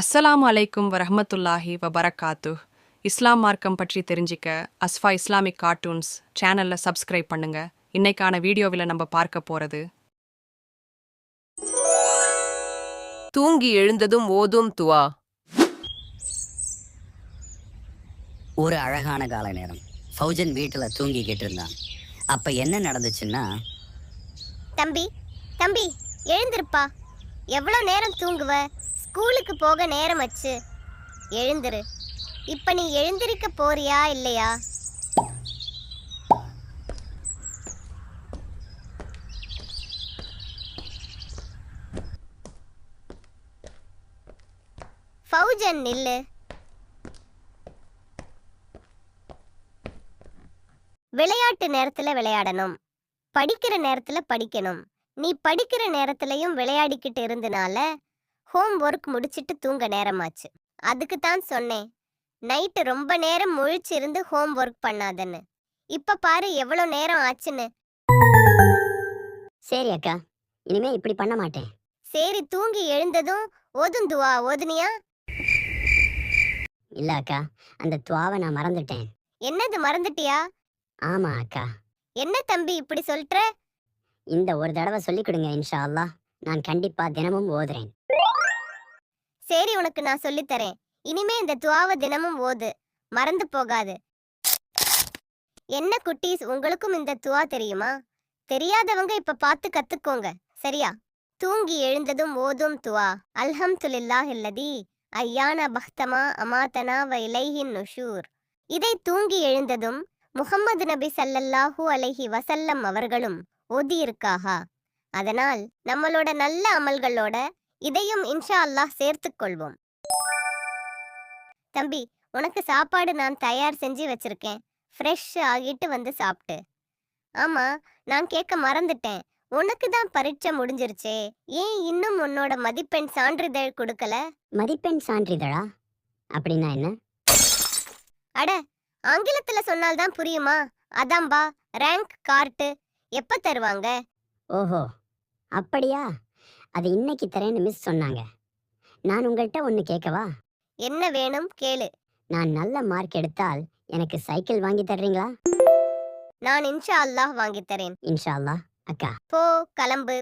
அஸ்ஸலாமு அலைக்கும் வரஹ்மத்துல்லாஹி வபரகாத்து. இஸ்லாம் மார்க்கம் பற்றி தெரிஞ்சிக்க அஸ்ஃபா இஸ்லாமிக் கார்ட்டூன்ஸ் சேனல்ல சப்ஸ்கிரைப் பண்ணுங்க. இன்னைக்கான வீடியோவில் நம்ம பார்க்க போறது தூங்கி எழுந்ததும் ஓதும் துவா. ஒரு அழகான கால நேரம். ஃபௌஜன் வீட்டில் தூங்கிக்கிட்டு இருந்தான். அப்போ என்ன நடந்துச்சுன்னா, தம்பி தம்பி எழுந்திருப்பா. எவ்வளோ நேரம் தூங்குவ? ஸ்கூலுக்கு போக நேரம் ஆச்சு. எழுந்திரு. இப்ப நீ எழுந்திருக்க போறியா இல்லையா? ஃபௌஜன் நில்லு. விளையாட்டு நேரத்துல விளையாடணும், படிக்கிற நேரத்துல படிக்கணும். நீ படிக்கிற நேரத்துலயும் விளையாடிக்கிட்டு இருந்தனால ஹோம் ஒர்க் முடிச்சிட்டு தூங்க நேரமாச்சு. அதுக்கு தான் சொன்னேன், நைட்டு ரொம்ப நேரம் முழிச்சு இருந்து ஹோம் ஒர்க் பண்ணாதன்னு. இப்ப பாரு எவ்வளோ நேரம் ஆச்சுன்னு. சரி அக்கா, இனிமே இப்படி பண்ண மாட்டேன். சரி, தூங்கி எழுந்ததும் ஓதும் துவா ஓதுனியா? இல்ல அக்கா, அந்த துவாவை நான் மறந்துட்டேன். என்னது, மறந்துட்டியா? ஆமா அக்கா. என்ன தம்பி இப்படி சொல்ற? இந்த ஒரு தடவை சொல்லிக் கொடுங்க, இன்ஷா அல்லாஹ் நான் கண்டிப்பா தினமும் ஓதுறேன். சரி, உனக்கு நான் சொல்லித்தரேன். இனிமே இந்த துவாவை தினமும் ஓது, மறந்து போகாது. என்ன குட்டீஸ், உங்களுக்கும் இந்த துவா தெரியுமா? தெரியாதவங்க இப்ப பார்த்து கத்துக்கோங்க, சரியா? தூங்கி எழுந்ததும் ஓதும் துவா. அல்ஹம்துலில்லாஹில்லதி ஐயானா பக்தமா அமாத்தனா வ இலைஹின் நுஷூர். இதை தூங்கி எழுந்ததும் முஹம்மது நபி ஸல்லல்லாஹு அலைஹி வஸல்லம் அவர்களும் ஓதியிருக்காக. அதனால் நம்மளோட நல்ல அமல்களோட இதையும் இன்ஷா அல்லாஹ் சேர்த்துக் கொள்வோம். தம்பி, உனக்கு சாப்பாடு நான் தயார் செஞ்சு வச்சிருக்கேன். ஃப்ரெஷ் ஆகிட்டு வந்து சாப்பிட்டு. ஆமா, நான் கேட்க மறந்துட்டேன். உனக்கு தான் பரீட்சை முடிஞ்சிருச்சே, ஏன் இன்னும் உன்னோட மதிப்பெண் சான்றிதழ் கொடுக்கல? மதிப்பெண் சான்றிதழா? அப்படின்னா என்ன? அட, ஆங்கிலத்துல சொன்னால்தான் புரியுமா? அதான்பா, ரேங்க் கார்டு. எப்ப தருவாங்க? ஓஹோ, அப்படியா? அது இன்னைக்கு தரேன்னு மிஸ் சொன்னாங்க. நான் உங்கள்கிட்ட ஒன்று கேட்கவா? என்ன வேணும் கேளு. நான் நல்ல மார்க் எடுத்தால் எனக்கு சைக்கிள் வாங்கி தர்றீங்களா? நான் இன்ஷா அல்லாஹ் வாங்கி தரேன். இன்ஷா அல்லாஹ். அக்கா, போ, கிளம்பு.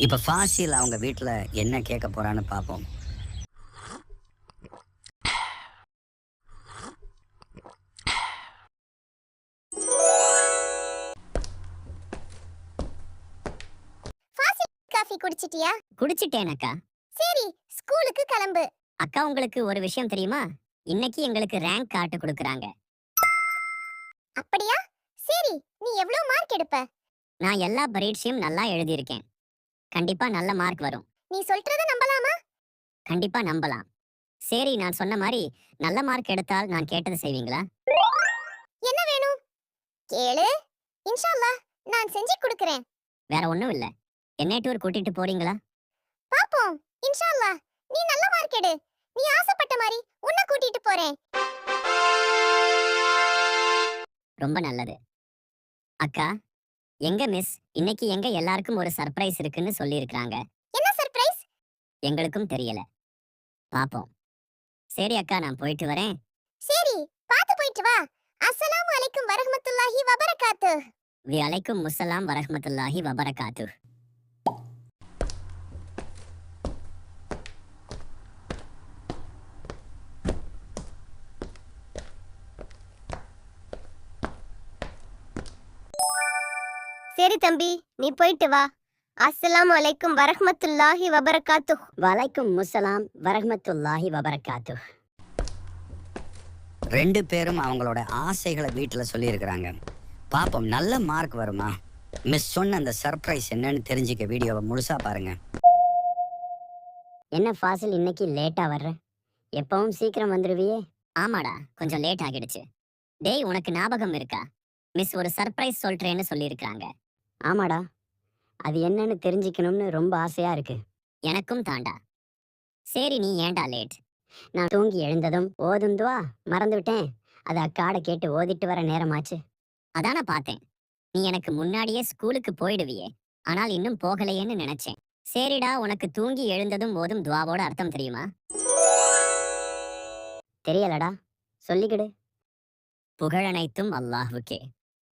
இப்போ ஃபாசில் அவங்க வீட்டில் என்ன கேட்க போறான்னு பார்ப்போம். காஃபி குடிச்சிட்டியா? குடிச்சிட்டேன் அக்கா. சரி, ஸ்கூலுக்கு கிளம்பு. அக்கா, உங்களுக்கு ஒரு விஷயம் தெரியுமா? இன்னைக்கு எங்களுக்கு ரேங்க் கார்டு கொடுக்குறாங்க. அப்படியா? சரி, நீ எவ்வளவு மார்க் எடுப்ப? நான் எல்லா பரீட்சையும் நல்லா எழுதியிருக்கேன். கண்டிப்பா நல்ல மார்க் வரும். நீ சொல்றத நம்பலாமா? கண்டிப்பா நம்பலாம். சரி, நான் சொன்ன மாதிரி நல்ல மார்க் எடுத்தால் நான் கேட்டது செய்வீங்களா? என்ன வேணும் கேளு, இன்ஷா அல்லாஹ் நான் செஞ்சு கொடுக்கிறேன். வேற ஒண்ணும் இல்ல. என்னை டூர் கூட்டிட்டு போறீங்களா? பாப்போம், இன்ஷா அல்லாஹ். நீ நல்ல மார்க் எடு, நீ ஆசைப்பட்ட மாதிரி உன்னை கூட்டிட்டு போறேன். ரொம்ப நல்லது. அக்கா, எங்க மிஸ் இன்னைக்கு எங்க எல்லாருக்கும் ஒரு சர்ப்ரைஸ் இருக்குன்னு சொல்லியிருக்காங்க. என்ன சர்ப்ரைஸ்? எங்களுக்கும் தெரியல. பாப்போம். சரி அக்கா, நான் போயிட்டு வரேன். சரி, பாத்து போயிட்டு வா. அஸ்ஸலாமு அலைக்கும் வரஹ்மத்துல்லாஹி வபரகாத்து. வலைக்கும் முஸ்ஸலாம் வரஹ்மத்துல்லாஹி வபரகாத்து. சரி தம்பி, நீ போயிட்டு வா. அஸ்ஸலாமு அலைக்கும் வரஹ்மத்துல்லாஹி வபரகாத்து. வலைக்கும் முஸ்ஸலாம் வரஹ்மத்துல்லாஹி வபரகாத்து. ரெண்டு பேரும் அவங்களோட ஆசைகளை வீட்டில் சொல்லியிருக்கிறாங்க. பார்ப்போம், நல்ல மார்க் வருமா? மிஸ் சொன்ன அந்த சர்ப்ரைஸ் என்னன்னு தெரிஞ்சுக்க வீடியோவை முழுசா பாருங்க. என்ன ஃபாசில், இன்னைக்கு லேட்டா வர்ற? எப்பவும் சீக்கிரம் வந்துருவியே. ஆமாடா, கொஞ்சம் லேட் ஆகிடுச்சு. டேய், உனக்கு ஞாபகம் இருக்கா? மிஸ் ஒரு சர்ப்ரைஸ் சொல்றேன்னு சொல்லியிருக்காங்க. ஆமாடா, அது என்னன்னு தெரிஞ்சுக்கணும்னு ரொம்ப ஆசையா இருக்கு. எனக்கும் தாண்டா. சரி, நீ ஏன்டா லேட்? நான் தூங்கி எழுந்ததும் ஓதும் துவா மறந்துவிட்டேன். அது அக்காட கேட்டு ஓதிட்டு வர நேரமாச்சு. அதான பார்த்தேன். நீ எனக்கு முன்னாடியே ஸ்கூலுக்கு போயிடுவியே, ஆனால் இன்னும் போகலையேன்னு நினைச்சேன். சரிடா, உனக்கு தூங்கி எழுந்ததும் ஓதும் துவாவோட அர்த்தம் தெரியுமா? தெரியலடா, சொல்லிக்கிடு. புகழனைத்தும் அல்லாஹ்வுக்கே.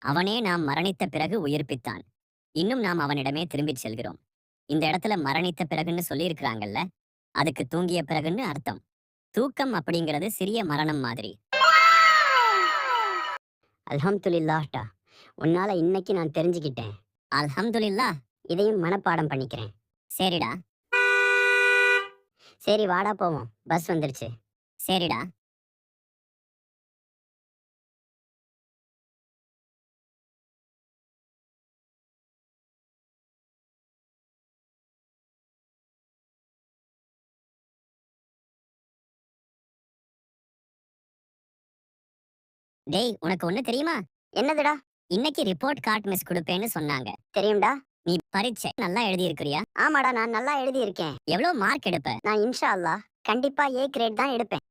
அவனே நாம் மரணித்த பிறகு உயிர்ப்பித்தான். இன்னும் நாம் அவனிடமே திரும்பிச் செல்கிறோம். இந்த இடத்துல மரணித்த பிறகுன்னு சொல்லியிருக்கிறாங்கல்ல, அதுக்கு தூங்கிய பிறகுன்னு அர்த்தம். தூக்கம் அப்படிங்கிறது சிறிய மரணம் மாதிரி. அல்ஹம்துலில்லாஹ்டா, உன்னால இன்னைக்கு நான் தெரிஞ்சுக்கிட்டேன். அல்ஹம்துலில்லாஹ், இதையும் மனப்பாடம் பண்ணிக்கிறேன். சரிடா. சரி வாடா போவோம், பஸ் வந்துருச்சு. சரிடா. டேய், உனக்கு ஒண்ணு தெரியுமா? என்னதுடா? இன்னைக்கு ரிப்போர்ட் கார்டு மிஸ் கொடுப்பேன்னு சொன்னாங்க. தெரியும்டா. நீ பரீட்சை நல்லா எழுதி இருக்கிறியா? ஆமாடா, நான் நல்லா எழுதி இருக்கேன். எவ்வளவு மார்க் எடுப்ப? நான் இன்ஷா அல்லாஹ் கண்டிப்பா ஏ கிரேட் தான் எடுப்பேன்.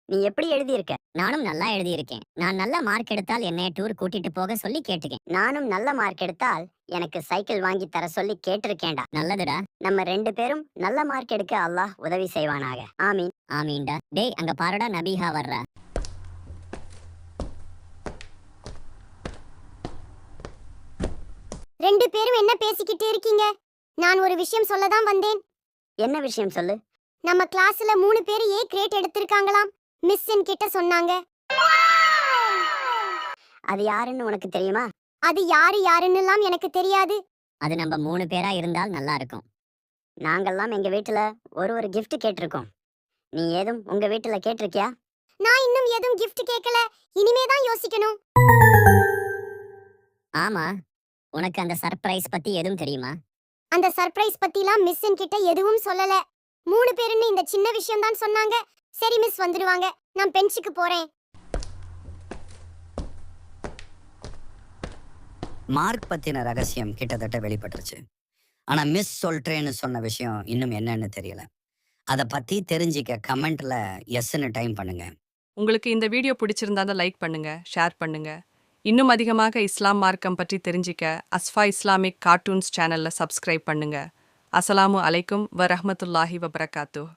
நீ எப்படி எழுதி இருக்க? நானும் நல்லா எழுதி இருக்கேன். நான் நல்ல மார்க் எடுத்தால் என்னைய டூர் கூட்டிட்டு போக சொல்லி கேட்டுக்கேன். நானும் நல்ல மார்க் எடுத்தால் எனக்கு சைக்கிள் வாங்கி தர சொல்லி கேட்டிருக்கேன்டா. நல்லதுடா. நம்ம 2 பேரும் நல்ல மார்க் எடுக்க அல்லாஹ் உதவி செய்வானாக. ஆமீன். ஆமீன்டா. டேய், அங்க பாருடா, நபிஹா வர்றா. 2 பேரும் என்ன பேசிக்கிட்டு இருக்கீங்க? நான் ஒரு விஷயம் சொல்ல தான் வந்தேன். என்ன விஷயம் சொல்லு. நம்ம கிளாஸ்ல 3 பேர் ஏ கிரேட் எடுத்திருக்காங்களாம். மிஸ் என்கிட்ட சொன்னாங்க. அது யாருன்னு உனக்கு தெரியுமா? அது யாருன்னுலாம் எனக்கு தெரியாது. அது நம்ம 3 பேரா இருந்தால் நல்லா இருக்கும். நாங்கெல்லாம் எங்க வீட்டுல ஒரு gift கேட்டிருக்கோம். நீ ஏதும் உங்க வீட்டுல கேட்டிருக்கியா? நான் இன்னும் எதுவும் gift கேட்கல. இனிமே தான் யோசிக்கணும். ஆமா, உனக்கு அந்த சர்ப்ரைஸ் பத்தி எதுவும் தெரியுமா? அந்த சர்ப்ரைஸ் பத்திலாம் மிஸ் என்கிட்ட எதுவும் சொல்லல. 3 பேருன்னு இந்த சின்ன விஷயம் தான் சொன்னாங்க. சரி மிஸ் வந்துடுவாங்க, நான் பெஞ்சுக்கு போறேன். மார்க் பத்தின ரகசியம் கிட்டத்தட்ட வெளிப்பட்டுருச்சு. ஆனா மிஸ் சொல்றேன்னு சொன்ன விஷயம் இன்னும் என்னன்னு தெரியல. அதை பத்தி தெரிஞ்சிக்க கமெண்ட்ல எஸ்ன்னு டைம் பண்ணுங்க. உங்களுக்கு இந்த வீடியோ பிடிச்சிருந்தா லைக் பண்ணுங்க, ஷேர் பண்ணுங்க. இன்னும் அதிகமாக இஸ்லாம் மார்க்கம் பற்றி தெரிஞ்சிக்க அஸ்ஃபா இஸ்லாமிக் கார்ட்டூன்ஸ் சேனல்ல சப்ஸ்கிரைப் பண்ணுங்க. அஸ்ஸலாமு அலைக்கும் வரஹ்மத்துல்லாஹி வபரகாத்துஹ்.